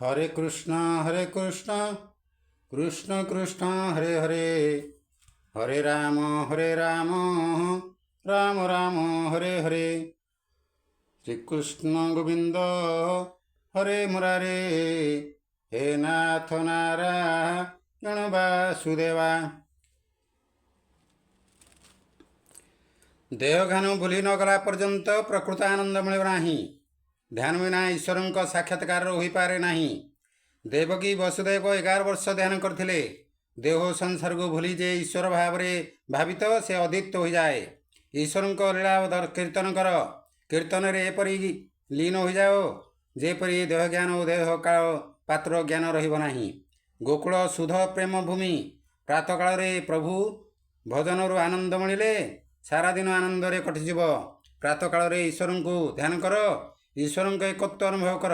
हरे कृष्ण कृष्ण कृष्ण हरे हरे हरे राम राम राम हरे हरे। श्रीकृष्ण गोविंद हरे मुरारे, हे नाथ नारायण वासुदेवा। देहघान भूली नगला पर्यंत प्रकृत आनंद मिलिब नाही। ध्यान बिना ईश्वर साक्षात्कार हो पारे नहीं। देवकी वसुदेव 11 वर्ष ध्यान करथिले। देह संसार को भूली जे ईश्वर भाव भावित से अद्वित्य हो जाए। ईश्वर लीला कीर्तन कर। कीर्तन रे एपरि लीन हो जाओ जेपरि देह ज्ञान और देह काल पात्र ज्ञान रहिब नाही। गोकुल सुध प्रेम भूमि। प्रातः काल प्रभु भजन आनंद मिले सारा दिन आनंद रे कटिजिब। प्रातः काल ईश्वर को ध्यान कर। ईश्वर एकत्व अनुभव कर।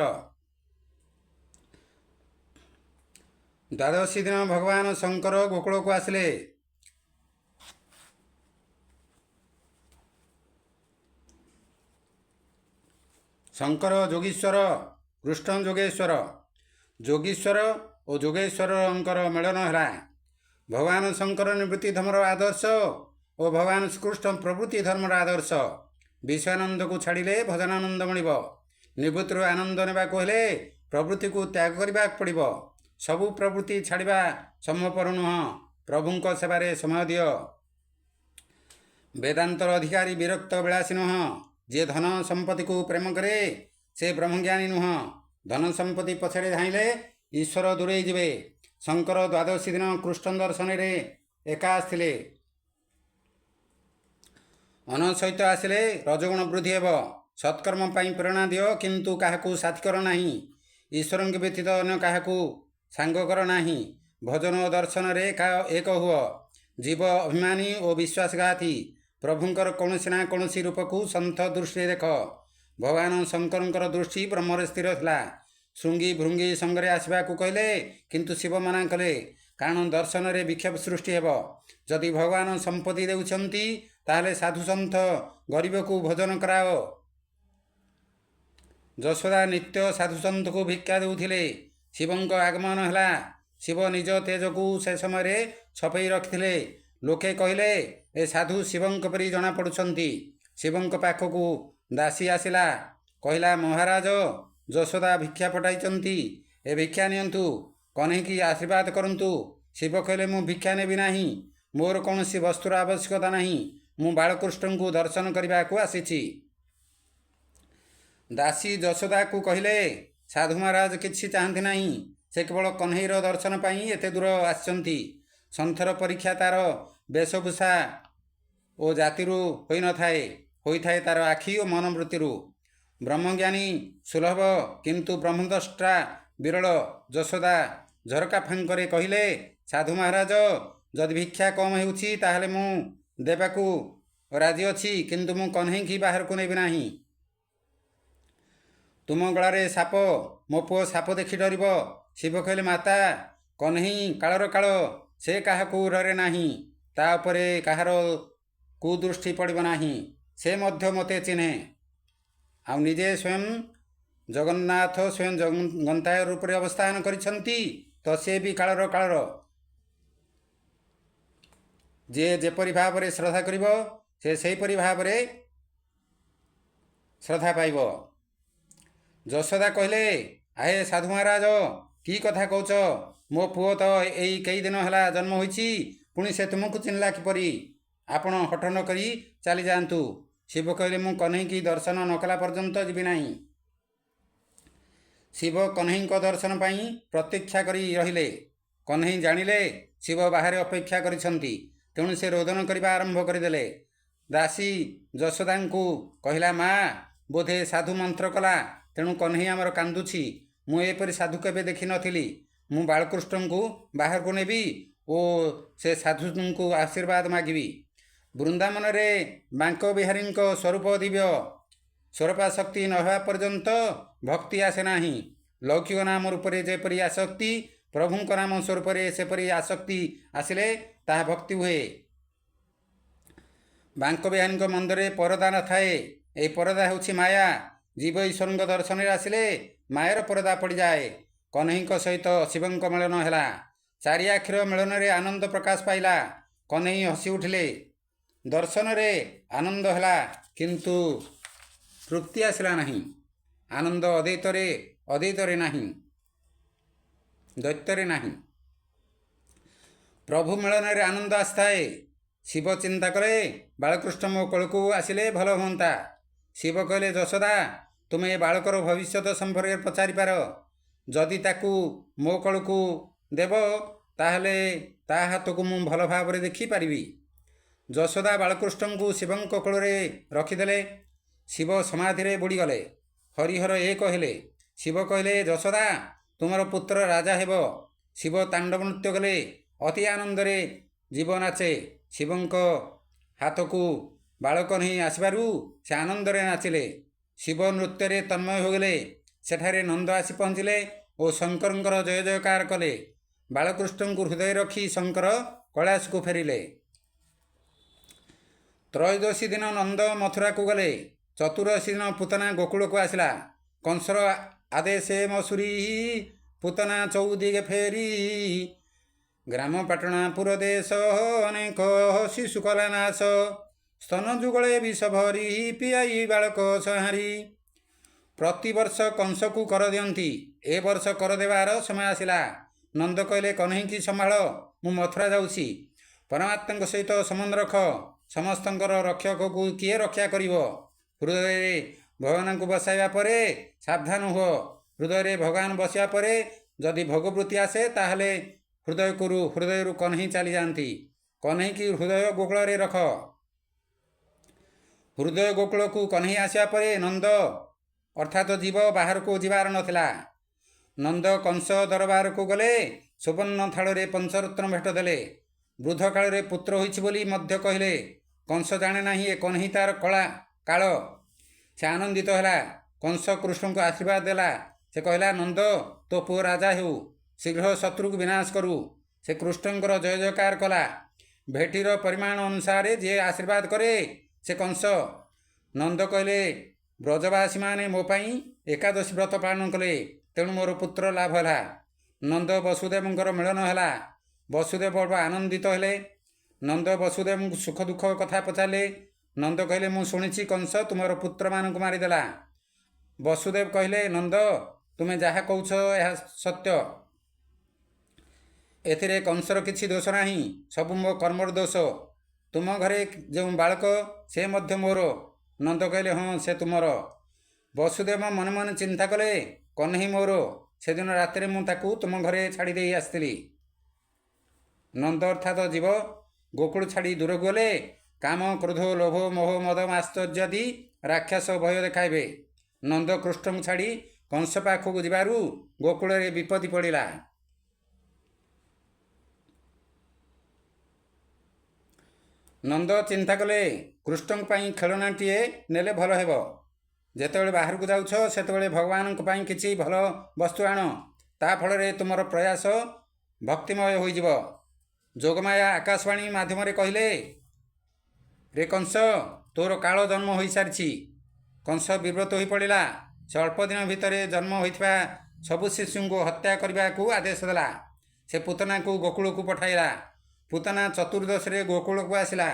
द्वादशी दिन भगवान शंकर गोकुल को आसिले। शंकर जोगीश्वर, कृष्ण जोगेश्वर। जोगीश्वर और जोगेश्वर मिलन है। भगवान शंकर निवृत्ति धर्मर आदर्श और भगवान श्रीकृष्ण प्रवृत्ति धर्मर आदर्श। विषयानंद को छाड़िले भजनानंद मिल। निवृत्ति आनंद नेबा हेले प्रवृत्ति को त्याग करने पड़ो। सबू प्रवृत्ति छाड़ा संभवपर नुह। प्रभुं सेवारे समय दियो। वेदांतर अधिकारी विरक्त विलासी नुह। जे धन संपत्ति को प्रेम करे से ब्रह्मज्ञानी नुह। धन संपत्ति पछाड़े धाइले ईश्वर दूरे जीवे। शंकर द्वादशी दिन कृष्ण दर्शन एका आसथिले। अन सहित आसिले रजगुण वृद्धि हेब। सत्कर्म प्रेरणा दियो किंतु काहाकू साथी कर नाही। ईश्वर व्यतीत अन्य काहाकू सांग कर नाही। भजन और दर्शन रे एक हुआ। जीव अभिमानी और विश्वासघाती। प्रभुंकर कौनसी ना कौनसी रूप को संथ दृष्टि देख। भगवान शंकर दृष्टि ब्रह्म स्थिर थिला। श्रृंगी भृंगी संगरे आसवा को कहले किंतु शिव मना कले कारण दर्शन रे विक्षेप सृष्टि हेब। जदि भगवान संपत्ति देउछंती ताहले साधु संत गरीब को भजन कराओ। यशोदा नित्य साधु संत को भिक्षा देउथिले। शिवंक आगमन है। शिव निज तेज को से समय छपई रखिले। लोके कहले ए साधु शिवंक परी जना पड़ुछंती। शिवंक पाखकू दासी आसिला कहला महाराज यशोदा भिक्षा पठाइचंती ए भिक्षा नियंतु कन्हैकी आशीर्वाद करंतु। शिव कहले मु भिक्षा नेबी नाही। मोर कौनसी वस्तुर आवश्यकता नहीं। मु बालकृष्ण को दर्शन करने को आसीछि। दासी यशोदा को कहले साधु महाराज किछि चाहती नहीं। से केवल कन्हैर दर्शन पाई एते दूर आछंती। संथर परीक्षा तार वेशभूषा और जाति होई न थाए होइथाए तार आखि और मनवृत्ति। ब्रह्मज्ञानी सुलभ किंतु ब्रह्मद्रष्टा विरल। यशोदा झरका फांकरे कहले साधु महाराज जदि भिक्षा कम हेउछि ताहले मु देबाकू राजी अछि किंतु मु कन्है की बाहर को नेबी नाही। तुम गलारे साप मो पुओ साप देखि डर। शिव कहले माता कन्है कालर काल से काहाकू डरे नाही। तापरे काहार कुदृष्टि पड़ब नाही। से मध्य मते चिन्हे। आ निजे स्वयं जगन्नाथ स्वयं गंताय रूप रे अवस्थान करिसंती तो से भी कालर कालर। जे जेपरि भाव रे श्रद्धा करिब से सेहीपरि भाव रे श्रद्धा पाइब। यशोदा कहले आहे साधु महाराज की कथा कौच। मो पुओ तो यही कई दिन है जन्म होइछि पुणी से तुमको चिन्हला किपरि। आपण हठ न करी चली जातु। शिव कहले मु कन्है की दर्शन न कला पर्यंत जीवी नाही। शिव कन्हई दर्शन पाई प्रतीक्षा करी रहिले। कन्हई जानिले शिव बाहर अपेक्षा करिसंती तेणु से रोदन करने आरंभ करदेले। दासी यशोदा को कहला माँ बोधे साधु मंत्र कला तेणु कन्हई आमर कांदुछि। मु एपरि साधु केबे देखि नथिली। मु बालकृष्ण को बाहर को नेबी और से साधु को आशीर्वाद मागिबी। वृंदावन रे बांक बिहारी स्वरूप दिव्य। स्वरूपा शक्ति न होवा पर्यंत भक्ति आसे नाही। लौकिक नाम रूप से जेपरी आसक्ति प्रभुंक नाम स्वरूप सेपरी आसक्ति आसिले ताहा भक्ति हुए। बांक बिहारी मंदिर परदा न थाए। ए परदा होछि माया। जीव ईश्वर दर्शन आसिले मायर परदा पड़ जाए। କହ୍ନେଇଙ୍କ ସହିତ ଶିବଙ୍କ ମିଳନ ହେଲା। ଚାରି ଆଖିର ମିଳନରେ ଆନନ୍ଦ ପ୍ରକାଶ ପାଇଲା। କହ୍ନେଇ ହସି ଉଠିଲେ। ଦର୍ଶନରେ ଆନନ୍ଦ ହେଲା, କିନ୍ତୁ ତୃପ୍ତି ଆସିଲା ନାହିଁ। ଆନନ୍ଦ ଅଦ୍ୱୈତରେ ନାହିଁ, ଦ୍ୱୈତରେ ନାହିଁ। ପ୍ରଭୁ ମିଳନରେ ଆନନ୍ଦ ଆସିଥାଏ। ଶିବ ଚିନ୍ତା କଲେ, ବାଳକୃଷ୍ଣ ମୋ କୋଳକୁ ଆସିଲେ ଭଲ ହୁଅନ୍ତା। ଶିବ କହିଲେ, ଯଶୋଦା, ତୁମେ ଏ ବାଳକର ଭବିଷ୍ୟତ ସମ୍ପର୍କରେ ପଚାରିପାର। ଯଦି ତାକୁ ମୋ କୋଳକୁ ଦେବ, ତାହେଲେ ତା ହାତକୁ ମୁଁ ଭଲ ଭାବରେ ଦେଖିପାରିବି। ଯଶୋଦା ବାଳକୃଷ୍ଣଙ୍କୁ ଶିବଙ୍କ କୋଳରେ ରଖିଦେଲେ। ଶିବ ସମାଧିରେ ବୁଡ଼ିଗଲେ। ହରିହର ଏକ ହେଲେ। ଶିବ କହିଲେ, ଯଶୋଦା, ତୁମର ପୁତ୍ର ରାଜା ହେବ। ଶିବ ତାଣ୍ଡବ ନୃତ୍ୟ କଲେ। ଅତି ଆନନ୍ଦରେ ଜୀବ ନାଚେ। ଶିବଙ୍କ ହାତକୁ ବାଳକ ନେଇ ଆସିବାରୁ ସେ ଆନନ୍ଦରେ ନାଚିଲେ। ଶିବ ନୃତ୍ୟରେ ତନ୍ମୟ ହୋଇଗଲେ। ସେଠାରେ ନନ୍ଦ ଆସି ପହଞ୍ଚିଲେ ଓ ଶଙ୍କରଙ୍କର ଜୟ ଜୟକାର କଲେ। ବାଳକୃଷ୍ଣଙ୍କୁ ହୃଦୟରେ ରଖି ଶଙ୍କର କୈଳାସକୁ ଫେରିଲେ। ତ୍ରୟୋଦଶୀ ଦିନ ନନ୍ଦ ମଥୁରାକୁ ଗଲେ। ଚତୁର୍ଦଶୀ ଦିନ ପୂତନା ଗୋକୁଳକୁ ଆସିଲା। କଂସର ଆଦେଶେ ମସୁରୀ ପୂତନା ଚୌଦିଗେ ଫେରି। ଗ୍ରାମ ପାଟଣାପୁର ଦେଶ ଅନେକ ଶିଶୁ କଲା ନାଶ। ସ୍ତନ ଯୁଗଳେ ବିଷ ଭରି ପିଆଇ ବାଳକ ସଂହାରି। ପ୍ରତିବର୍ଷ କଂସକୁ କର ଦିଅନ୍ତି। ଏ ବର୍ଷ କର ଦେବାର ସମୟ ଆସିଲା। ନନ୍ଦ କହିଲେ, କହ୍ନେଇକି ସମ୍ଭାଳ, ମୁଁ ମଥୁରା ଯାଉଛି। ପରମାତ୍ମାଙ୍କ ସହିତ ସମ୍ବନ୍ଧ ରଖ। ସମସ୍ତଙ୍କର ରକ୍ଷକକୁ କିଏ ରକ୍ଷା କରିବ? ହୃଦୟରେ ଭଗବାନଙ୍କୁ ବସାଇବା ପରେ ସାବଧାନ ହୁଅ। ହୃଦୟରେ ଭଗବାନ ବସିବା ପରେ ଯଦି ଭୋଗବୃତ୍ତି ଆସେ, ତାହେଲେ ହୃଦୟରୁ କହ୍ନେଇ ଚାଲିଯାଆନ୍ତି। କହ୍ନେଇକି ହୃଦୟ ଗୋକୁଳରେ ରଖ। ହୃଦୟ ଗୋକୁଳକୁ କହ୍ନେଇ ଆସିବା ପରେ ନନ୍ଦ ଅର୍ଥାତ୍ ଜୀବ ବାହାରକୁ ଯିବାର ନଥିଲା। ନନ୍ଦ କଂସ ଦରବାରକୁ ଗଲେ। ସୁବର୍ଣ୍ଣ ଥାଳରେ ପଞ୍ଚରତ୍ନ ଭେଟ ଦେଲେ। ବୃଦ୍ଧ କାଳରେ ପୁତ୍ର ହୋଇଛି ବୋଲି ମଧ୍ୟ କହିଲେ। କଂସ ଜାଣେ ନାହିଁ ଏ କହ୍ନେଇ ତାର କାଳ। ସେ ଆନନ୍ଦିତ ହେଲା। କଂସ କୃଷ୍ଣଙ୍କୁ ଆଶୀର୍ବାଦ ଦେଲା। ସେ କହିଲା, ନନ୍ଦ, ତୋ ପୁଅ ରାଜା ହେଉ, ଶୀଘ୍ର ଶତ୍ରୁକୁ ବିନାଶ କରୁ। ସେ କୃଷ୍ଣଙ୍କର ଜୟ ଜୟକାର କଲା। ଭେଟିର ପରିମାଣ ଅନୁସାରେ ଯିଏ ଆଶୀର୍ବାଦ କରେ ସେ କଂସ। ନନ୍ଦ କହିଲେ, ବ୍ରଜବାସୀମାନେ ମୋ ପାଇଁ ଏକାଦଶୀ ବ୍ରତ ପାଳନ କଲେ, ତେଣୁ ମୋର ପୁତ୍ର ଲାଭ ହେଲା। ନନ୍ଦ ବସୁଦେବଙ୍କର ମିଳନ ହେଲା। ବସୁଦେବ ବଡ଼ ଆନନ୍ଦିତ ହେଲେ। ନନ୍ଦ ବସୁଦେବଙ୍କୁ ସୁଖ ଦୁଃଖ କଥା ପଚାରିଲେ। ନନ୍ଦ କହିଲେ, ମୁଁ ଶୁଣିଛି କଂସ ତୁମର ପୁତ୍ରମାନଙ୍କୁ ମାରିଦେଲା। ବସୁଦେବ କହିଲେ, ନନ୍ଦ, ତୁମେ ଯାହା କହୁଛ ଏହା ସତ୍ୟ। ଏଥିରେ କଂସର କିଛି ଦୋଷ ନାହିଁ, ସବୁ ମୋ କର୍ମର ଦୋଷ। ତୁମ ଘରେ ଯେଉଁ ବାଳକ, ସେ ମଧ୍ୟ ମୋର। ନନ୍ଦ କହିଲେ, ହଁ, ସେ ତୁମର। ବସୁଦେବ ମନେ ମନେ ଚିନ୍ତା କଲେ, କହ୍ନେଇ ମୋର। ସେଦିନ ରାତିରେ ମୁଁ ତାକୁ ତୁମ ଘରେ ଛାଡ଼ି ଦେଇ ଆସିଥିଲି। ନନ୍ଦ ଅର୍ଥାତ୍ ଜୀବ ଗୋକୁଳ ଛାଡ଼ି ଦୂରକୁ ଗଲେ। କାମ, କ୍ରୋଧ, ଲୋଭ, ମୋହ, ମଦ, ମାଶ୍ଚର୍ଯ୍ୟ ଆଦି ରାକ୍ଷସ ଭୟ ଦେଖାଇବେ। ନନ୍ଦ କୃଷ୍ଣଙ୍କୁ ଛାଡ଼ି କଂସ ପାଖକୁ ଯିବାରୁ ଗୋକୁଳରେ ବିପତ୍ତି ପଡ଼ିଲା। ନନ୍ଦ ଚିନ୍ତା କଲେ, କୃଷ୍ଣଙ୍କ ପାଇଁ ଖେଳନାଟିଏ ନେଲେ ଭଲ ହେବ। ଯେତେବେଳେ ବାହାରକୁ ଯାଉଛ, ସେତେବେଳେ ଭଗବାନଙ୍କ ପାଇଁ କିଛି ଭଲ ବସ୍ତୁ ଆଣ। ତା ଫଳରେ ତୁମର ପ୍ରୟାସ ଭକ୍ତିମୟ ହୋଇଯିବ। ଯୋଗମାୟା ଆକାଶବାଣୀ ମାଧ୍ୟମରେ କହିଲେ, ରେ କଂସ, ତୋର କାଳ ଜନ୍ମ ହୋଇସାରିଛି। କଂସ ବିବ୍ରତ ହୋଇ ପଡ଼ିଲା। ସେ ଅଳ୍ପ ଦିନ ଭିତରେ ଜନ୍ମ ହୋଇଥିବା ସବୁ ଶିଶୁଙ୍କୁ ହତ୍ୟା କରିବାକୁ ଆଦେଶ ଦେଲା। ସେ ପୂତନାକୁ ଗୋକୁଳକୁ ପଠାଇଲା। ପୂତନା ଚତୁର୍ଦ୍ଦଶୀରେ ଗୋକୁଳକୁ ଆସିଲା।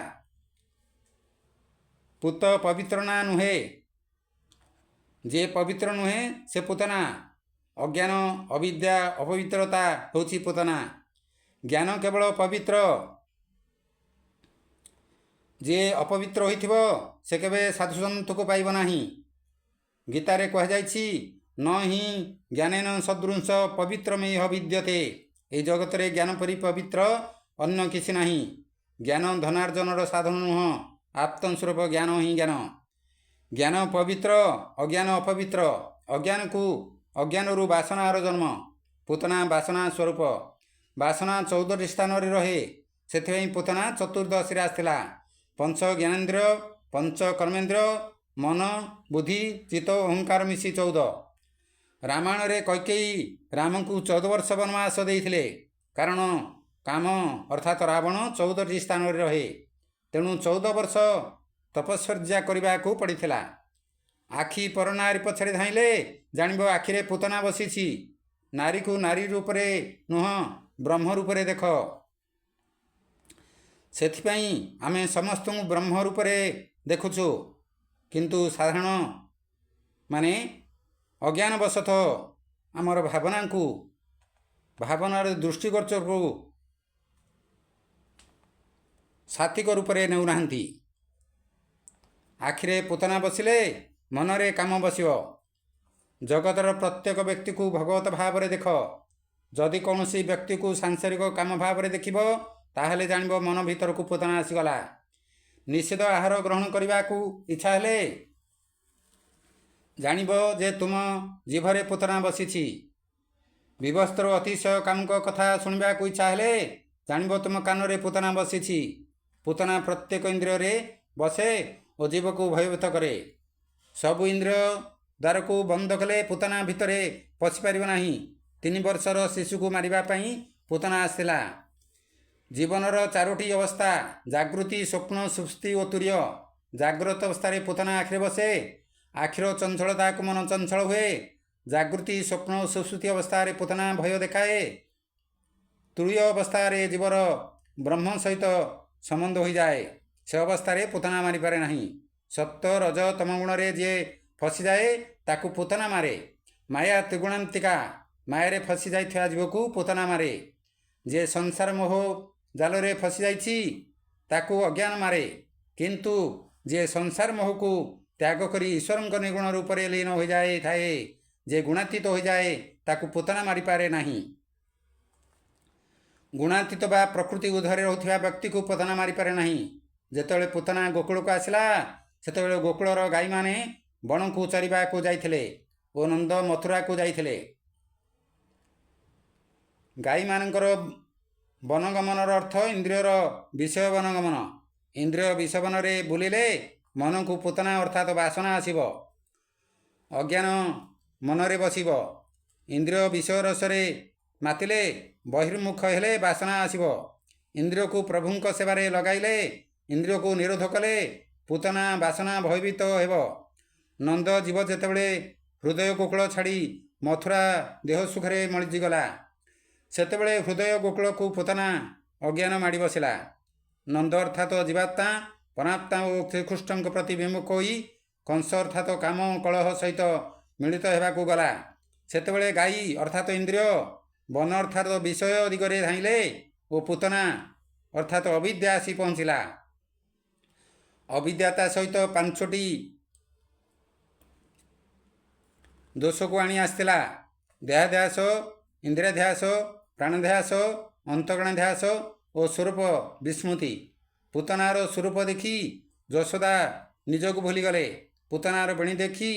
ପୂତ ପବିତ୍ର ନାଁ ନୁହେଁ। ଯିଏ ପବିତ୍ର ନୁହେଁ ସେ ପୂତନା। ଅଜ୍ଞାନ, ଅବିଦ୍ୟା, ଅପବିତ୍ରତା ହେଉଛି ପୂତନା। ଜ୍ଞାନ କେବଳ ପବିତ୍ର। ଯିଏ ଅପବିତ୍ର ହୋଇଥିବ ସେ କେବେ ସାଧୁସନ୍ଥକୁ ପାଇବ ନାହିଁ। ଗୀତାରେ କୁହାଯାଇଛି, ନ ହିଁ ଜ୍ଞାନେନ ସଦୃଶ ପବିତ୍ରମେହ ବିଦ୍ୟତେ। ଏହି ଜଗତରେ ଜ୍ଞାନ ପରି ପବିତ୍ର ଅନ୍ୟ କିଛି ନାହିଁ। ଜ୍ଞାନ ଧନାର୍ଜନର ସାଧନ ନୁହଁ, ଆତ୍ମସ୍ୱରୂପ ଜ୍ଞାନ ହିଁ ଜ୍ଞାନ। ଜ୍ଞାନ ପବିତ୍ର, ଅଜ୍ଞାନ ଅପବିତ୍ର। ଅଜ୍ଞାନରୁ ବାସନାର ଜନ୍ମ। ପୂତନା ବାସନା ସ୍ୱରୂପ। ବାସନା 14ଟି ସ୍ଥାନରେ ରହେ। ସେଥିପାଇଁ ପୂତନା ଚତୁର୍ଦ୍ଦଶୀରେ ଆସିଥିଲା। ପଞ୍ଚ ଜ୍ଞାନେନ୍ଦ୍ରିୟ, ପଞ୍ଚ କର୍ମେନ୍ଦ୍ରିୟ, ମନ, ବୁଦ୍ଧି, ଚିତ୍ତ, ଅହଙ୍କାର ମିଶି 14। ରାମାୟଣରେ କୈକେୟୀ ରାମଙ୍କୁ 14 ବର୍ଷ ବନବାସ ଦେଇଥିଲେ। କାରଣ କାମ ଅର୍ଥାତ୍ ରାବଣ 14ଟି ସ୍ଥାନରେ ରହେ। ତେଣୁ 14 ବର୍ଷ ତପସ୍ୟା କରିବାକୁ ପଡ଼ିଥିଲା। ଆଖି ପର ନାରୀ ପଛରେ ଧାଇଁଲେ ଜାଣିବ ଆଖିରେ ପୂତନା ବସିଛି। ନାରୀକୁ ନାରୀ ରୂପରେ ନୁହଁ ବ୍ରହ୍ମ ରୂପରେ ଦେଖ। ସେଥିପାଇଁ ଆମେ ସମସ୍ତଙ୍କୁ ବ୍ରହ୍ମ ରୂପରେ ଦେଖୁଛୁ। କିନ୍ତୁ ସାଧାରଣ ମାନେ ଅଜ୍ଞାନବଶତଃ ଆମର ଭାବନାର ଦୃଷ୍ଟିଗୋଚରକୁ ସାତ୍ୱିକ ରୂପରେ ନେଉନାହାନ୍ତି। ଆଖିରେ ପୁତନା ବସିଲେ ମନରେ କାମ ବସିବ। ଜଗତର ପ୍ରତ୍ୟେକ ବ୍ୟକ୍ତିକୁ ଭଗବତ ଭାବରେ ଦେଖ। ଯଦି କୌଣସି ବ୍ୟକ୍ତିକୁ ସାଂସାରିକ କାମ ଭାବରେ ଦେଖିବ ତାହେଲେ ଜାଣିବ ମନ ଭିତରକୁ ପୁତନା ଆସିଗଲା। ନିଷିଦ୍ଧ ଆହାର ଗ୍ରହଣ କରିବାକୁ ଇଚ୍ଛା ହେଲେ ଜାଣିବ ଯେ ତୁମ ଜିଭରେ ପୁତନା ବସିଛି। ବିବସ୍ତ୍ର ଅତିଶୟ କାମୁକ କଥା ଶୁଣିବାକୁ ଇଚ୍ଛା ହେଲେ ଜାଣିବ ତୁମ କାନରେ ପୁତନା ବସିଛି। ପୁତନା ପ୍ରତ୍ୟେକ ଇନ୍ଦ୍ରିୟରେ ବସେ ଓ ଜୀବକୁ ଭୟଭୀତ କରେ। ସବୁ ଇନ୍ଦ୍ରିୟ ଦ୍ୱାରକୁ ବନ୍ଦ କଲେ ପୁତନା ଭିତରେ ପଶିପାରିବ ନାହିଁ। 3 ବର୍ଷର ଶିଶୁକୁ ମାରିବା ପାଇଁ ପୁତନା ଆସିଥିଲା। ଜୀବନର 4ଟି ଅବସ୍ଥା ଜାଗୃତି, ସ୍ୱପ୍ନ, ସୁଷୁପ୍ତି ଓ ତୁରୀୟ। ଜାଗ୍ରତ ଅବସ୍ଥାରେ ପୁତନା ଆଖିରେ ବସେ। ଆଖିର ଚଞ୍ଚଳତାକୁ ମନ ଚଞ୍ଚଳ ହୁଏ। ଜାଗୃତି, ସ୍ୱପ୍ନ ଓ ସୁଷୁପ୍ତି ଅବସ୍ଥାରେ ପୁତନା ଭୟ ଦେଖାଏ। ତୁରୀୟ ଅବସ୍ଥାରେ ଜୀବର ବ୍ରହ୍ମ ସହିତ ସମ୍ବନ୍ଧ ହୋଇଯାଏ। ସେ ଅବସ୍ଥାରେ ପୁତନା ମାରିପାରେ ନାହିଁ। ସତ୍ତ୍ୱ, ରଜ, ତମ ଗୁଣରେ ଯିଏ ଫସିଯାଏ ତାକୁ ପୁତନା ମାରେ। ମାୟା ତ୍ରିଗୁଣାନ୍ତିକା। ମାୟାରେ ଫସି ଯାଇଥିବା ଜୀବକୁ ପୁତନା ମାରେ। ଯିଏ ସଂସାର ମୋହ ଜାଲରେ ଫସିଯାଇଛି ତାକୁ ଅଜ୍ଞାନ ମାରେ। କିନ୍ତୁ ଯିଏ ସଂସାର ମୋହକୁ ତ୍ୟାଗ କରି ଈଶ୍ୱରଙ୍କ ନିର୍ଗୁଣ ରୂପରେ ଲୀନ ହୋଇଯାଇଥାଏ, ଯେ ଗୁଣାତୀତ ହୋଇଯାଏ ତାକୁ ପୁତନା ମାରିପାରେ ନାହିଁ। ଗୁଣାତୀତ ବା ପ୍ରକୃତି ଉର୍ଦ୍ଧ୍ୱରେ ରହୁଥିବା ବ୍ୟକ୍ତିକୁ ପୁତନା ମାରିପାରେ ନାହିଁ। ଯେତେବେଳେ ପୁତନା ଗୋକୁଳକୁ ଆସିଲା ସେତେବେଳେ ଗୋକୁଳର ଗାଈମାନେ ବଣକୁ ଚରିବାକୁ ଯାଇଥିଲେ ଓ ନନ୍ଦ ମଥୁରାକୁ ଯାଇଥିଲେ। ଗାଈମାନଙ୍କର ବନଗମନର ଅର୍ଥ ଇନ୍ଦ୍ରିୟର ବିଷୟ ବନଗମନ। ଇନ୍ଦ୍ରିୟ ବିଷୟବନରେ ବୁଲିଲେ ମନକୁ ପୁତନା ଅର୍ଥାତ୍ ବାସନା ଆସିବ। ଅଜ୍ଞାନ ମନରେ ବସିବ। ଇନ୍ଦ୍ରିୟ ବିଷୟ ରସରେ ମାତିଲେ ବହିର୍ମୁଖ ହେଲେ ବାସନା ଆସିବ। ଇନ୍ଦ୍ରିୟକୁ ପ୍ରଭୁଙ୍କ ସେବାରେ ଲଗାଇଲେ, ଇନ୍ଦ୍ରିୟକୁ ନିରୋଧ କଲେ ପୁତନା ବାସନା ଭୟଭୀତ ହେବ। ନନ୍ଦ ଜୀବ ଯେତେବେଳେ ହୃଦୟ ଗୋକୁଳ ଛାଡ଼ି ମଥୁରା ଦେହ ସୁଖରେ ମରିଗଲା ସେତେବେଳେ ହୃଦୟ ଗୋକୁଳକୁ ପୁତନା ଅଜ୍ଞାନ ମାଡ଼ି ବସିଲା। ନନ୍ଦ ଅର୍ଥାତ୍ ଜୀବାତ୍ମା ପରମାତ୍ମା ଓ ଶ୍ରୀକୃଷ୍ଣଙ୍କ ପ୍ରତି ବିମୁଖ ହୋଇ କଂସ ଅର୍ଥାତ୍ କାମ କଳହ ସହିତ ମିଳିତ ହେବାକୁ ଗଲା। ସେତେବେଳେ ଗାଈ ଅର୍ଥାତ୍ ଇନ୍ଦ୍ରିୟ, ବନ ଅର୍ଥାତ୍ ବିଷୟ ଦିଗରେ ଧାଇଁଲେ ଓ ପୁତନା ଅର୍ଥାତ୍ ଅବିଦ୍ୟା ଆସି ପହଞ୍ଚିଲା। ଅବିଦ୍ୟା ତା ସହିତ 5ଟି ଦୋଷକୁ ଆଣି ଆସିଥିଲା। ଦେହାଧ୍ୟାସ, ଇନ୍ଦ୍ରିୟାଧ୍ୟାସ, ପ୍ରାଣଧ୍ୟାସ, ଅନ୍ତଃକରଣାଧ୍ୟାସ ଓ ସ୍ୱରୂପ ବିସ୍ମୃତି। ପୁତନାର ସ୍ୱରୂପ ଦେଖି ଯଶୋଦା ନିଜକୁ ଭୁଲିଗଲେ। ପୁତନାର ବେଣୀ ଦେଖି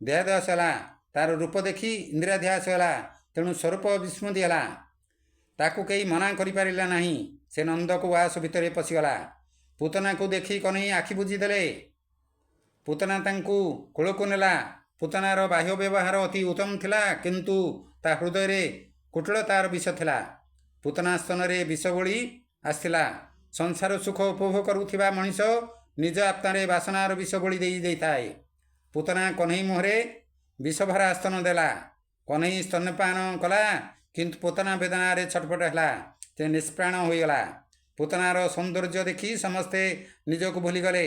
ଦେହାଧ୍ୟାସ ହେଲା। ତାର ରୂପ ଦେଖି ଇନ୍ଦ୍ରିୟାଧ୍ୟାସ ହେଲା। ତେଣୁ ସ୍ୱରୂପ ବିସ୍ମୃତି ହେଲା। ତାକୁ କେହି ମନା କରିପାରିଲା ନାହିଁ। ସେ ନନ୍ଦକୁ ଉଆସ ଭିତରେ ପଶିଗଲା। ପୁତନାକୁ ଦେଖି କହ୍ନେଇ ଆଖି ବୁଜିଦେଲେ। ପୁତନା ତାଙ୍କୁ କୋଳକୁ ନେଲା। ପୁତନାର ବାହ୍ୟ ବ୍ୟବହାର ଅତି ଉତ୍ତମ ଥିଲା, କିନ୍ତୁ ତା ହୃଦୟରେ କୁଟିଳତାର ବିଷ ଥିଲା। ପୁତନା ସ୍ତନରେ ବିଷ ବୋଳି ଆସିଥିଲା। ସଂସାର ସୁଖ ଉପଭୋଗ କରୁଥିବା ମଣିଷ ନିଜ ଆତ୍ମାରେ ବାସନାର ବିଷ ବୋଳି ଦେଇଥାଏ। ପୁତନା କହ୍ନେଇ ମୁହଁରେ ବିଷଭରା ସ୍ତନ ଦେଲା। କହ୍ନେଇ ସ୍ତନ୍ୟପାନ କଲା, କିନ୍ତୁ ପୁତନା ବେଦନାରେ ଛଟପଟ ହେଲା। ସେ ନିଷ୍ପ୍ରାଣ ହୋଇଗଲା। ପୁତନାର ସୌନ୍ଦର୍ଯ୍ୟ ଦେଖି ସମସ୍ତେ ନିଜକୁ ଭୁଲିଗଲେ।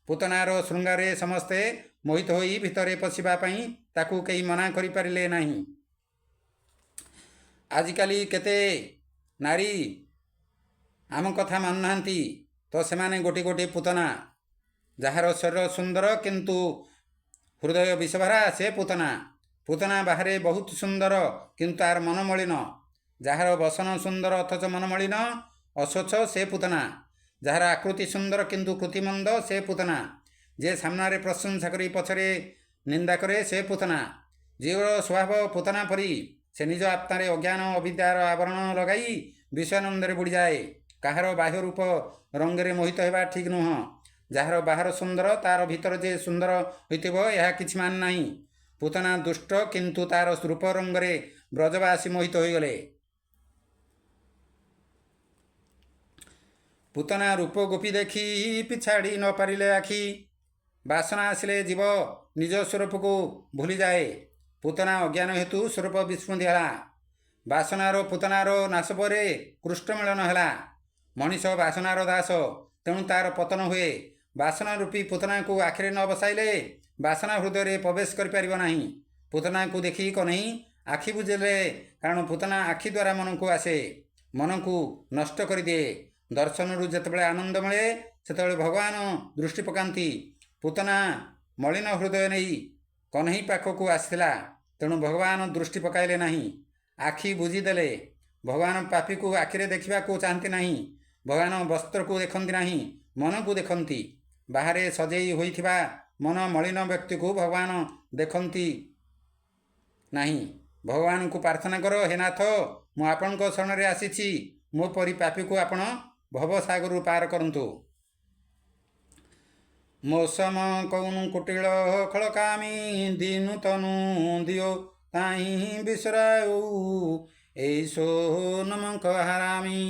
ପୁତନାର ଶୃଙ୍ଗାରରେ ସମସ୍ତେ ମୋହିତ ହୋଇ ଭିତରେ ପଶିବା ପାଇଁ ତାକୁ କେହି ମନା କରିପାରିଲେ ନାହିଁ। ଆଜିକାଲି କେତେ ନାରୀ ଆମ କଥା ମାନୁନାହାନ୍ତି, ତ ସେମାନେ ଗୋଟି ଗୋଟି ପୁତନା। ଯାହାର ଶରୀର ସୁନ୍ଦର କିନ୍ତୁ ହୃଦୟ ବିଷଭରା ସେ ପୁତନା। ପୁତନା ବାହାରେ ବହୁତ ସୁନ୍ଦର କିନ୍ତୁ ତାର ମନ ମଳିନ। ଯାହାର ବସନ ସୁନ୍ଦର ଅଥଚ ମନ ମଳିନ ଅସ୍ୱଚ୍ଛ ସେ ପୁତନା। ଯାହାର ଆକୃତି ସୁନ୍ଦର କିନ୍ତୁ କୃତି ମନ୍ଦ ସେ ପୁତନା। ଯେ ସାମ୍ନାରେ ପ୍ରଶଂସା କରି ପଛରେ ନିନ୍ଦା କରେ ସେ ପୁତନା। ଜୀବର ସ୍ୱଭାବ ପୁତନା ପରି। ସେ ନିଜ ଆତ୍ମାରେ ଅଜ୍ଞାନ ଅବିଦ୍ୟାର ଆବରଣ ଲଗାଇ ବିଷୟାନନ୍ଦରେ ବୁଡ଼ିଯାଏ। କାହାର ବାହ୍ୟ ରୂପ ରଙ୍ଗରେ ମୋହିତ ହେବା ଠିକ୍ ନୁହଁ। ଯାହାର ବାହାର ସୁନ୍ଦର ତାର ଭିତର ଯେ ସୁନ୍ଦର ହୋଇଥିବ ଏହା କିଛି ମାନେ ନାହିଁ। ପୁତନା ଦୁଷ୍ଟ, କିନ୍ତୁ ତାର ରୂପ ରଙ୍ଗରେ ବ୍ରଜବାସୀ ମୋହିତ ହୋଇଗଲେ। ପୁତନା ରୂପ ଗୋପୀ ଦେଖି ପିଛାଡ଼ି ନ ପାରିଲେ ଆଖି। ବାସନା ଆସିଲେ ଜୀବ ନିଜ ସ୍ୱରୂପକୁ ଭୁଲିଯାଏ। ପୁତନା ଅଜ୍ଞାନ ହେତୁ ସ୍ୱରୂପ ବିସ୍ମୃତି ହେଲା। ବାସନାର ପୁତନାର ନାଶ ପରେ କୃଷ୍ଣ ମିଳନ ହେଲା। ମଣିଷ ବାସନାର ଦାସ, ତେଣୁ ତାର ପତନ ହୁଏ। ବାସନା ରୂପୀ ପୁତନାକୁ ଆଖିରେ ନ ବସାଇଲେ ବାସନା ହୃଦୟରେ ପ୍ରବେଶ କରିପାରିବ ନାହିଁ। ପୁତନାକୁ ଦେଖି କହ୍ନେଇ ଆଖି ବୁଜିଲେ, କାରଣ ପୁତନା ଆଖି ଦ୍ୱାରା ମନକୁ ଆସେ, ମନକୁ ନଷ୍ଟ କରିଦିଏ। ଦର୍ଶନରୁ ଯେତେବେଳେ ଆନନ୍ଦ ମିଳେ ସେତେବେଳେ ଭଗବାନ ଦୃଷ୍ଟି ପକାନ୍ତି। ପୁତନା ମଳିନ ହୃଦୟ ନେଇ କହ୍ନେଇ ପାଖକୁ ଆସିଥିଲା, ତେଣୁ ଭଗବାନ ଦୃଷ୍ଟି ପକାଇଲେ ନାହିଁ, ଆଖି ବୁଜିଦେଲେ। ଭଗବାନ ପାପୀକୁ ଆଖିରେ ଦେଖିବାକୁ ଚାହାନ୍ତି ନାହିଁ। ଭଗବାନ ବସ୍ତ୍ରକୁ ଦେଖନ୍ତି ନାହିଁ, ମନକୁ ଦେଖନ୍ତି। ବାହାରେ ସଜେଇ ହୋଇଥିବା ମନ ମଳିନ ବ୍ୟକ୍ତିକୁ ଭଗବାନ ଦେଖନ୍ତି ନାହିଁ। ଭଗବାନଙ୍କୁ ପ୍ରାର୍ଥନା କର, ହେ ନାଥ, ମୁଁ ଆପଣଙ୍କ ଶରଣରେ ଆସିଛି, ମୋ ପରି ପାପୀକୁ ଆପଣ ଭବସାଗରରୁ ପାର କରନ୍ତୁ। ମୋ ସମ କୌନୁ କୁଟିଳ ଖଳକାମୀ, ଦିନୁ ତନୁ ଦିଓ ତାହିଁ ବିଶ୍ରାଉ, এই সো নমଙ୍କ হারামি।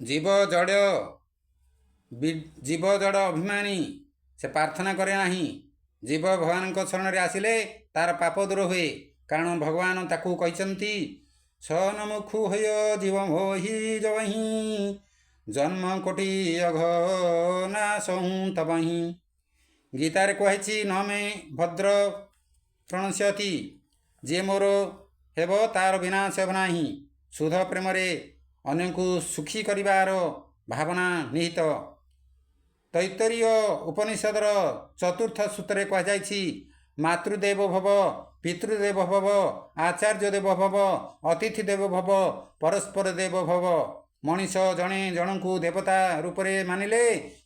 জীব ଜଡ଼ ଅଭିମାନୀ, ସେ ପ୍ରାର୍ଥନା କରେ ନାହିଁ। ଜୀବ ଭଗବାନଙ୍କ ଶରଣରେ ଆସିଲେ ତାର ପାପ ଦୂର ହୁଏ, କାରଣ ଭଗବାନ ତାକୁ କହିଛନ୍ତି, ସନମୁଖୁ ହୋଇ ଜୀବ ମୋହି ଜବହିଁ, ଜନ୍ମ କୋଟି ଅଘନାଶହୁଁ ତବହିଁ। ଗୀତାରେ କୁହାଯାଇଛି, ନ ମେ ଭଦ୍ର ପ୍ରଣଶ୍ୟତି, ଯିଏ ମୋର ହେବ ତାର ବିନାଶ ହେବ ନାହିଁ। ଶୁଦ୍ଧ ପ୍ରେମରେ ଅନ୍ୟକୁ ସୁଖୀ କରିବାର ଭାବନା ନିହିତ। ତୈତ୍ତରୀୟ ଉପନିଷଦର ଚତୁର୍ଥ ସୂତ୍ରରେ କୁହାଯାଇଛି, ମାତୃଦେବ ଭବ, ପିତୃଦେବ ଭବ, ଆଚାର୍ଯ୍ୟ ଦେବ ଭବ, ଅତିଥି ଦେବ ଭବ, ପରସ୍ପର ଦେବ ଭବ। ମଣିଷ ଜଣେ ଜଣଙ୍କୁ ଦେବତା ରୂପରେ ମାନିଲେ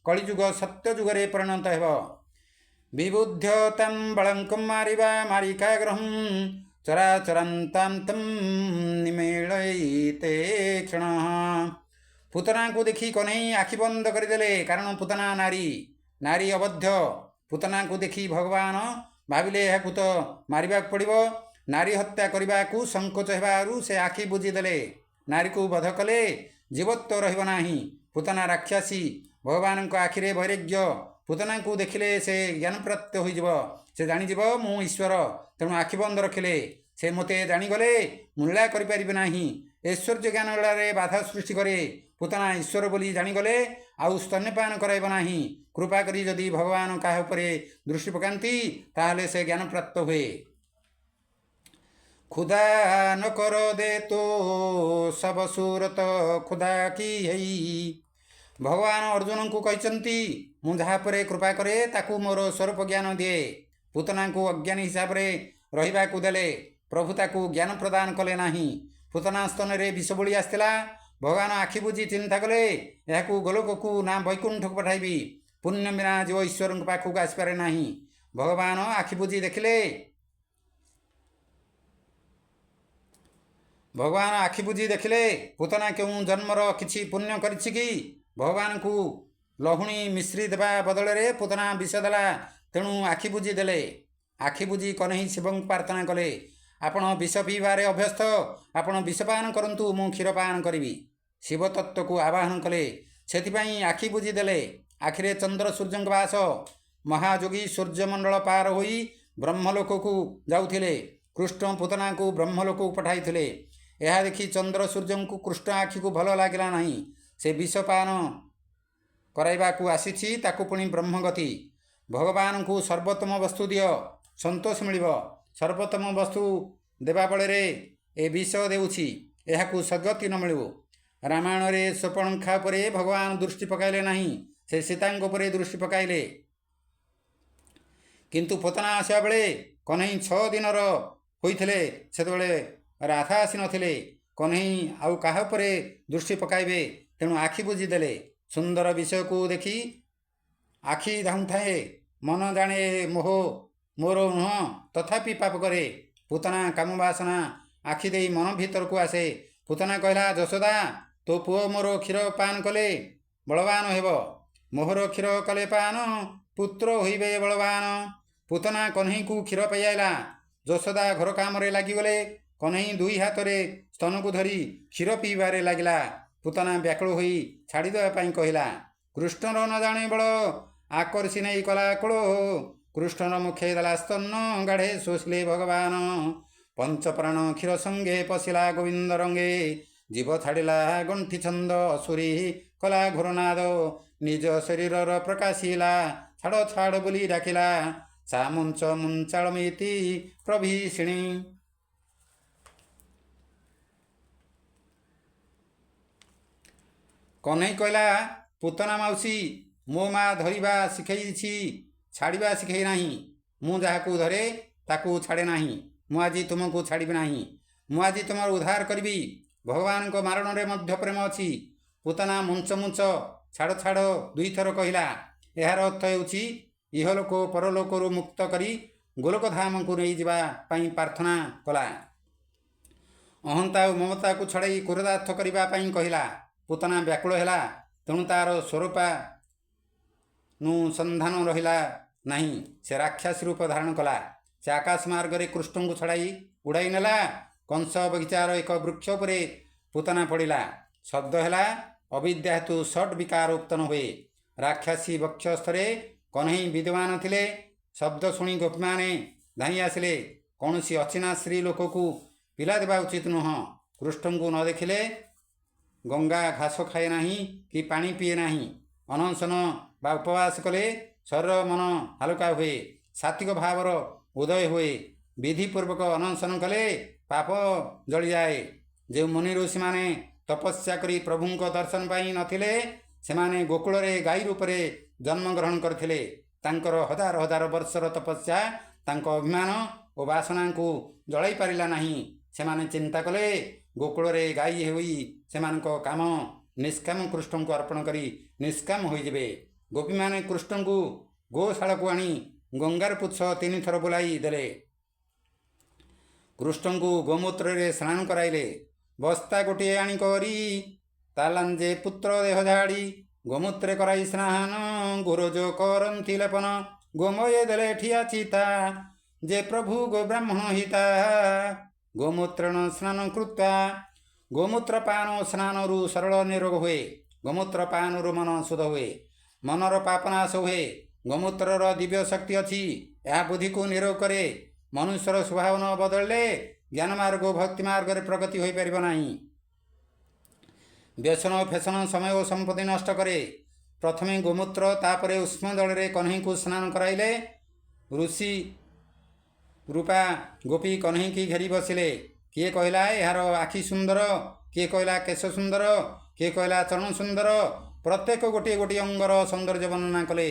କଳିଯୁଗ ସତ୍ୟ ଯୁଗରେ ପରିଣତ ହେବ। ବିବୁଦ୍ଧ୍ୟତାଂ ବଳଙ୍କଂ ମାରିବା ମାରିକାଗ୍ରହଂ, ଚରାଚରାନ୍ତାନ୍ତଂ ନିମେଳୟିତେ କ୍ଷଣଃ। ପୁତନାଙ୍କୁ ଦେଖି କହ୍ନେଇ ଆଖି ବନ୍ଦ କରିଦେଲେ, କାରଣ ପୁତନା ନାରୀ, ନାରୀ ଅବଧ୍ୟ। ପୁତନାଙ୍କୁ ଦେଖି ଭଗବାନ ଭାବିଲେ, ଏହାକୁ ତ ମାରିବାକୁ ପଡ଼ିବ। ନାରୀ ହତ୍ୟା କରିବାକୁ ସଂକୋଚ ହେବାରୁ ସେ ଆଖି ବୁଜିଦେଲେ। ନାରୀକୁ ବଧ କଲେ ଜୀବତ୍ୱ ରହିବ ନାହିଁ। ପୁତନା ରାକ୍ଷସୀ, ଭଗବାନଙ୍କ ଆଖିରେ ବୈରାଗ୍ୟ। ପୁତନାଙ୍କୁ ଦେଖିଲେ ସେ ଜ୍ଞାନପ୍ରାପ୍ତ ହୋଇଯିବ, ସେ ଜାଣିଯିବ ମୁଁ ଈଶ୍ୱର। ତେଣୁ ଆଖି ବନ୍ଦ ରଖିଲେ। ସେ ମୋତେ ଜାଣିଗଲେ ମୁଁ ଲୀଳା କରିପାରିବି ନାହିଁ। ଐଶ୍ୱର୍ଯ୍ୟ ଜ୍ଞାନ ଲୀଳାରେ ବାଧା ସୃଷ୍ଟି କରେ। ପୁତନା ଈଶ୍ୱର ବୋଲି ଜାଣିଗଲେ ଆଉ ସ୍ତନ୍ୟପାନ କରାଇବ ନାହିଁ। କୃପା କରି ଯଦି ଭଗବାନ କାହା ଉପରେ ଦୃଷ୍ଟି ପକାନ୍ତି ତାହେଲେ ସେ ଜ୍ଞାନପ୍ରାପ୍ତ ହୁଏ। ଖୁଦା ନ କର ଦେ ତୋ ସବ ସୁରତ ଖୁଦା କି ହେଇ। ଭଗବାନ ଅର୍ଜୁନଙ୍କୁ କହିଛନ୍ତି, ମୁଁ ଯାହା ଉପରେ କୃପା କରେ ତାକୁ ମୋର ସ୍ୱରୂପ ଜ୍ଞାନ ଦିଏ। ପୁତନାଙ୍କୁ ଅଜ୍ଞାନୀ ହିସାବରେ ରହିବାକୁ ଦେଲେ, ପ୍ରଭୁ ତାକୁ ଜ୍ଞାନ ପ୍ରଦାନ କଲେ ନାହିଁ। ପୁତନା ସ୍ତନରେ ବିଷ ବୋଳି ଆସିଥିଲା। ଭଗବାନ ଆଖି ବୁଜି ଚିନ୍ତା କଲେ, ଏହାକୁ ଗୋଲୋକକୁ ନା ବୈକୁଣ୍ଠକୁ ପଠାଇବି। ପୁଣ୍ୟ ବିନା ଜୀବ ଈଶ୍ୱରଙ୍କ ପାଖକୁ ଆସିପାରେ ନାହିଁ। ଭଗବାନ ଆଖି ବୁଜି ଦେଖିଲେ, ପୁତନା କେଉଁ ଜନ୍ମର କିଛି ପୁଣ୍ୟ କରିଛି କି? ଭଗବାନଙ୍କୁ ଲହୁଣୀ ମିଶ୍ରି ଦେବା ବଦଳରେ ପୁତନା ବିଷ ଦେଲା, ତେଣୁ ଆଖି ବୁଜି ଦେଲେ। ଆଖି ବୁଜି କହ୍ନେଇ ଶିବଙ୍କୁ ପ୍ରାର୍ଥନା କଲେ, ଆପଣ ବିଷ ପିଇବାରେ ଅଭ୍ୟସ୍ତ, ଆପଣ ବିଷପାନ କରନ୍ତୁ, ମୁଁ କ୍ଷୀର ପାନ କରିବି। ଶିବ ତତ୍ତ୍ୱକୁ ଆବାହନ କଲେ, ସେଥିପାଇଁ ଆଖି ବୁଜି ଦେଲେ। ଆଖିରେ ଚନ୍ଦ୍ର ସୂର୍ଯ୍ୟଙ୍କ ବାସ। ମହାଯୋଗୀ ସୂର୍ଯ୍ୟମଣ୍ଡଳ ପାର ହୋଇ ବ୍ରହ୍ମଲୋକକୁ ଯାଉଥିଲେ। କୃଷ୍ଣ ପୁତନାଙ୍କୁ ବ୍ରହ୍ମଲୋକକୁ ପଠାଇଥିଲେ। ଏହା ଦେଖି ଚନ୍ଦ୍ର ସୂର୍ଯ୍ୟଙ୍କୁ କୃଷ୍ଣ ଆଖିକୁ ଭଲ ଲାଗିଲା ନାହିଁ। ସେ ବିଷ ପାନ କରାଇବାକୁ ଆସିଛି, ତାକୁ ପୁଣି ବ୍ରହ୍ମଗତି। ଭଗବାନଙ୍କୁ ସର୍ବୋତ୍ତମ ବସ୍ତୁ ଦିଅ, ସନ୍ତୋଷ ମିଳିବ। ସର୍ବୋତ୍ତମ ବସ୍ତୁ ଦେବା ବଳରେ ଏ ବିଷ ଦେଉଛି, ଏହାକୁ ସଦ୍ଗତି ନ ମିଳିବ। ରାମାୟଣରେ ଶୂର୍ପଣଖା ଉପରେ ଭଗବାନ ଦୃଷ୍ଟି ପକାଇଲେ ନାହିଁ, ସେ ସୀତାଙ୍କ ଉପରେ ଦୃଷ୍ଟି ପକାଇଲେ। କିନ୍ତୁ ପୁତନା ଆସିବା ବେଳେ କହ୍ନେଇ 6 ଦିନର ହୋଇଥିଲେ, ସେତେବେଳେ ରାଧା ଆସିନଥିଲେ। କହ୍ନେଇ ଆଉ କାହା ଉପରେ ଦୃଷ୍ଟି ପକାଇବେ, ତେଣୁ ଆଖି ବୁଜି ଦେଲେ। ସୁନ୍ଦର ବିଷୟକୁ ଦେଖି ଆଖି ଧାଉଁଥାଏ, ମନ ଜାଣେ ମୋହ ମୋର ନୁହଁ, ତଥାପି ପାପ କରେ। ପୁତନା କାମବାସନା ଆଖି ଦେଇ ମନ ଭିତରକୁ ଆସେ। ପୁତନା କହିଲା, ଯଶୋଦା, ତୋ ପୁଅ ମୋର କ୍ଷୀର ପାନ କଲେ ବଳବାନ ହେବ। ମୋହର କ୍ଷୀର କଲେ ପାନ, ପୁତ୍ର ହୋଇବେ ବଳବାନ। ପୁତନା କହ୍ନେଇକୁ କ୍ଷୀର ପିଆଇଲା। ଯଶୋଦା ଘର କାମରେ ଲାଗିଗଲେ। କହ୍ନେଇ 2 ହାତରେ ସ୍ତନକୁ ଧରି କ୍ଷୀର ପିଇବାରେ ଲାଗିଲା। ପୁତନା ବ୍ୟାକୁଳ ହୋଇ ଛାଡ଼ିଦେବା ପାଇଁ କହିଲା। କୃଷ୍ଣର ନ ଜାଣେ ବଳ, ଆକର୍ଷି ନେଇ କଲା କୂଳ କୃଷ୍ଣର ମୁଖେ ଦେଲା ସ୍ତନ ଗାଢ଼େ ଶୋଷିଲେ ଭଗବାନ ପଞ୍ଚପ୍ରାଣ କ୍ଷୀର ସଙ୍ଗେ ପଶିଲା ଗୋବିନ୍ଦ ରଙ୍ଗେ ଜୀବ ଛାଡ଼ିଲା ଗଣ୍ଠି ଛନ୍ଦ ଅସୁରୀ କଲା ଘୋରନାଦ ନିଜ ଶରୀରର ପ୍ରକାଶିଲା ଛାଡ଼ ଛାଡ଼ ବୋଲି ଡାକିଲା ଚା ମୁଞ୍ଚ ମୁଞ୍ଚାଳମିତି ପ୍ରଭୀଷିଣୀ। କହ୍ନେଇ କହିଲା ପୁତନା ମାଉସୀ ମୋ ମା ଧରିବା ଶିଖେଇଛି ଛାଡ଼ିବା ଶିଖେଇ ନାହିଁ। ମୁଁ ଯାହାକୁ ଧରେ ତାକୁ ଛାଡ଼େ ନାହିଁ। ମୁଁ ଆଜି ତୁମକୁ ଛାଡ଼ିବି ନାହିଁ। ମୁଁ ଆଜି ତୁମର ଉଦ୍ଧାର କରିବି। ଭଗବାନଙ୍କ ମାରଣରେ ମଧ୍ୟ ପ୍ରେମ ଅଛି। ପୁତନା ମୁଞ୍ଚ ମୁଞ୍ଚ ଛାଡ଼ ଛାଡ଼ ଦୁଇଥର କହିଲା। ଏହାର ଅର୍ଥ ହେଉଛି ଇହଲୋକ ପରଲୋକରୁ ମୁକ୍ତ କରି ଗୋଲୋକଧାମକୁ ନେଇଯିବା ପାଇଁ ପ୍ରାର୍ଥନା କଲା। ଅହନ୍ତା ଓ ମମତାକୁ ଛଡ଼ାଇ କ୍ରୋଧାର୍ଥ କରିବା ପାଇଁ କହିଲା। ପୁତନା ବ୍ୟାକୁଳ ହେଲା। ତେଣୁ ତା'ର ସ୍ୱରୂପାନୁସନ୍ଧାନ ରହିଲା ନାହିଁ। ସେ ରାକ୍ଷାସୀ ରୂପ ଧାରଣ କଲା। ସେ ଆକାଶ ମାର୍ଗରେ କୃଷ୍ଣଙ୍କୁ ଛଡ଼ାଇ ଉଡ଼ାଇ ନେଲା। କଂସ ବଗିଚାର ଏକ ବୃକ୍ଷ ଉପରେ ପୁତନା ପଡ଼ିଲା। ଶବ୍ଦ ହେଲା ଅବିଦ୍ୟା ହେତୁ ଷଟ୍ ବିକାର ଉତ୍ପନ୍ନ ହୁଏ। ରାକ୍ଷାସୀ ବକ୍ଷସ୍ଥରେ କହ୍ନେଇ ବିଦ୍ୟମାନ ଥିଲେ। ଶବ୍ଦ ଶୁଣି ଗୋପୀମାନେ ଧାଇଁ ଆସିଲେ। କୌଣସି ଅଚିହ୍ନା ସ୍ତ୍ରୀ ଲୋକକୁ ପିଲା ଦେବା ଉଚିତ ନୁହଁ। କୃଷ୍ଣଙ୍କୁ ନ ଦେଖିଲେ ଗଙ୍ଗା ଘାସ ଖାଏ ନାହିଁ କି ପାଣି ପିଏ ନାହିଁ। ଅନଶନ ବା ଉପବାସ କଲେ ଶରୀର ମନ ହାଲୁକା ହୁଏ। ସାତ୍ୱିକ ଭାବର ଉଦୟ ହୁଏ। ବିଧିପୂର୍ବକ ଅନଶନ କଲେ ପାପ ଜଳିଯାଏ। ଯେଉଁ ମୁନି ଋଷିମାନେ ତପସ୍ୟା କରି ପ୍ରଭୁଙ୍କ ଦର୍ଶନ ପାଇଁ ନଥିଲେ ସେମାନେ ଗୋକୁଳରେ ଗାଈ ରୂପରେ ଜନ୍ମଗ୍ରହଣ କରିଥିଲେ। ତାଙ୍କର ହଜାର ହଜାର ବର୍ଷର ତପସ୍ୟା ତାଙ୍କ ଅଭିମାନ ଓ ବାସନାଙ୍କୁ ଜଳାଇ ପାରିଲା ନାହିଁ। ସେମାନେ ଚିନ୍ତା କଲେ ଗୋକୁଳରେ ଗାଈ ହୋଇ ସେମାନଙ୍କ କାମ ନିଷ୍କାମ କୃଷ୍ଣଙ୍କୁ ଅର୍ପଣ କରି ନିଷ୍କାମ ହୋଇଯିବେ। ଗୋପୀମାନେ କୃଷ୍ଣଙ୍କୁ ଗୋଶାଳାକୁ ଆଣି ଗଙ୍ଗାର ପୁଚ୍ଛ 3 ଥର ବୁଲାଇ ଦେଲେ। କୃଷ୍ଣଙ୍କୁ ଗୋମୂତ୍ରରେ ସ୍ନାନ କରାଇଲେ। ବସ୍ତା ଗୋଟିଏ ଆଣି କରି ତାଲାଞ୍ଜେ ପୁତ୍ର ଦେହ ଝାଡ଼ି ଗୋମୂତ୍ରେ କରାଇ ସ୍ନାନ ଗୁରୋଜ କରନ୍ତି ଲେପନ ଗୋମୟ ଦେଲେ ଠିଆ ଚିତା ଯେ ପ୍ରଭୁ ଗୋ ବ୍ରାହ୍ମଣ ହିତା ଗୋମୂତ୍ରଣ ସ୍ନାନ କୃତ୍ୱା। ଗୋମୂତ୍ର ପାନ ସ୍ନାନରୁ ସରଳ ନିରୋଗ ହୁଏ। ଗୋମୂତ୍ର ପାନରୁ ମନ ଶୁଦ୍ଧ ହୁଏ। ମନର ପାପନାଶ ହୁଏ। ଗୋମୂତ୍ରର ଦିବ୍ୟ ଶକ୍ତି ଅଛି। ଏହା ବୁଦ୍ଧିକୁ ନିରୋଗ କରେ। ମନୁଷ୍ୟର ସ୍ୱଭାବ ନ ବଦଳିଲେ ଜ୍ଞାନ ମାର୍ଗ ଓ ଭକ୍ତି ମାର୍ଗରେ ପ୍ରଗତି ହୋଇପାରିବ ନାହିଁ। ବ୍ୟସନ ଓ ଫେସନ ସମୟ ଓ ସମ୍ପତ୍ତି ନଷ୍ଟ କରେ। ପ୍ରଥମେ ଗୋମୂତ୍ର ତାପରେ ଉଷ୍ମ ଜଳରେ କହ୍ନେଇଙ୍କୁ ସ୍ନାନ କରାଇଲେ। ଋଷି ରୂପା ଗୋପୀ କହ୍ନେଇକି ଘେରି ବସିଲେ। କିଏ କହିଲା ଏହାର ଆଖି ସୁନ୍ଦର, କିଏ କହିଲା କେଶ ସୁନ୍ଦର, କିଏ କହିଲା ଚରଣ ସୁନ୍ଦର। ପ୍ରତ୍ୟେକ ଗୋଟିଏ ଗୋଟିଏ ଅଙ୍ଗର ସୌନ୍ଦର୍ଯ୍ୟ ବର୍ଣ୍ଣନା କଲେ।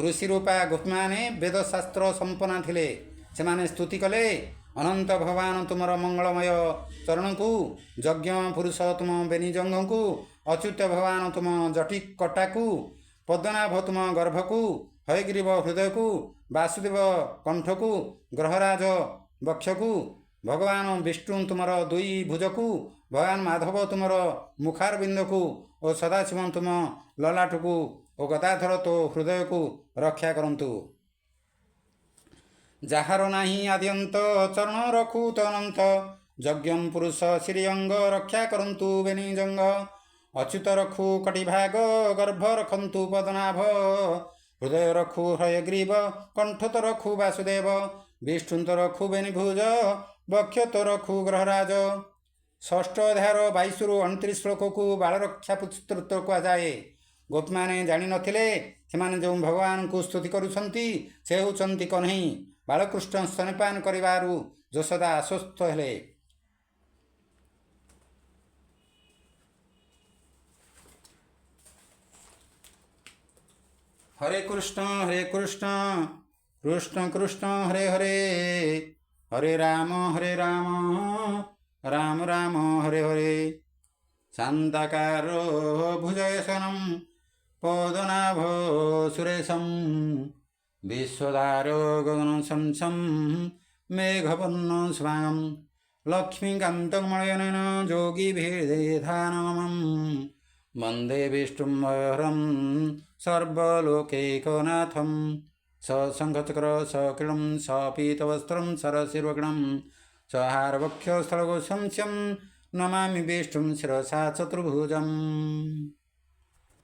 ଋଷି ରୂପା ଗୋପୀମାନେ ବେଦଶାସ୍ତ୍ର ସମ୍ପନ୍ନା ଥିଲେ। ସେମାନେ ସ୍ତୁତି କଲେ ଅନନ୍ତ ଭଗବାନ ତୁମର ମଙ୍ଗଳମୟ ଚରଣକୁ, ଯଜ୍ଞ ପୁରୁଷ ତୁମ ବେନିଜଙ୍ଘକୁ, ଅଚ୍ୟୁତ ଭଗବାନ ତୁମ ଜଟିକଟାକୁ, ପଦ୍ମନାଭ ତୁମ ଗର୍ଭକୁ, ହୟଗ୍ରୀବ ହୃଦୟକୁ, ବାସୁଦେବ କଣ୍ଠକୁ, ଗ୍ରହରାଜ ବକ୍ଷକୁ, ଭଗବାନ ବିଷ୍ଣୁ ତୁମର 2 ଭୁଜକୁ, ଭଗବାନ ମାଧବ ତୁମର ମୁଖାରବିନ୍ଦକୁ ଓ ସଦାଶିବ ତୁମ ଲଲାଟକୁ ଓ ଗଦାଧର ତୋ ହୃଦୟକୁ ରକ୍ଷା କରନ୍ତୁ। ଯାହାର ନାହିଁ ଆଦ୍ୟନ୍ତ ଚରଣ ରଖୁ ତନନ୍ତ ଯଜ୍ଞ ପୁରୁଷ ଶ୍ରୀଅଙ୍ଗ ରକ୍ଷା କରନ୍ତୁ ବେନିଜଙ୍ଘ। ଅଚ୍ୟୁତ ରଖୁ କଟିଭାଗ ଗର୍ଭ ରଖନ୍ତୁ ପଦ୍ମନାଭ ହୃଦୟ ରଖୁ ହୟଗ୍ରୀବ କଣ୍ଠ ତ ରଖୁ ବାସୁଦେବ ବିଷ୍ଣୁ ତ ରଖୁ ବେନିଭୁଜ ବକ୍ଷ ତ ରଖୁ ଗ୍ରହରାଜ। ଷଷ୍ଠ ଅଧ୍ୟାୟର 22ରୁ 29 ଶ୍ଲୋକକୁ ବାଳରକ୍ଷା ସ୍ତୋତ୍ର କୁହାଯାଏ। ଗୋପୀମାନେ ଜାଣିନଥିଲେ ସେମାନେ ଯେଉଁ ଭଗବାନଙ୍କୁ ସ୍ତୁତି କରୁଛନ୍ତି ସେ ହେଉଛନ୍ତି କହ୍ନେଇ। ବାଳକୃଷ୍ଣ ସ୍ତନ୍ୟପାନ କରିବାରୁ ଯଶୋଦା ଆଶ୍ୱସ୍ତ ହେଲେ। ହରେ କୃଷ୍ଣ କୃଷ୍ଣ କୃଷ୍ଣ ହରେ ହରେ ହରେ ରାମ ରାମ ରାମ ହରେ ହରେ। ଶାନ୍ତାକାରୋ ଭୁଜୟସనం ପଦ୍ମନାଭ ସୁରେଶಂ ବିଶ୍ୱଦାରୋ ଗଗନ ଶଂସଂ ମେଘବର୍ଣ୍ଣ ସ୍ୱାଂ ଲକ୍ଷ୍ମୀକାନ୍ତମଳୟନେନ ଯୋଗୀଭିର୍ଦେଧାନମଂ ବନ୍ଦେ ବିଷ୍ଣୁମୟରଂ ସର୍ବଲୋକୈକନାଥଂ ସଶଙ୍ଖଚକ୍ର ସକିଳଂ ସପୀତବସ୍ତ୍ରಂ ସରଶିରୋଗଣଂ ସହାରବକ୍ଷಸ್ಥଳଗୋ ସଂସ୍ୟଂ ନମାମି ବିଷ୍ଣୁಂ ଶିରସା ଚତୁର୍ଭୁଜम्।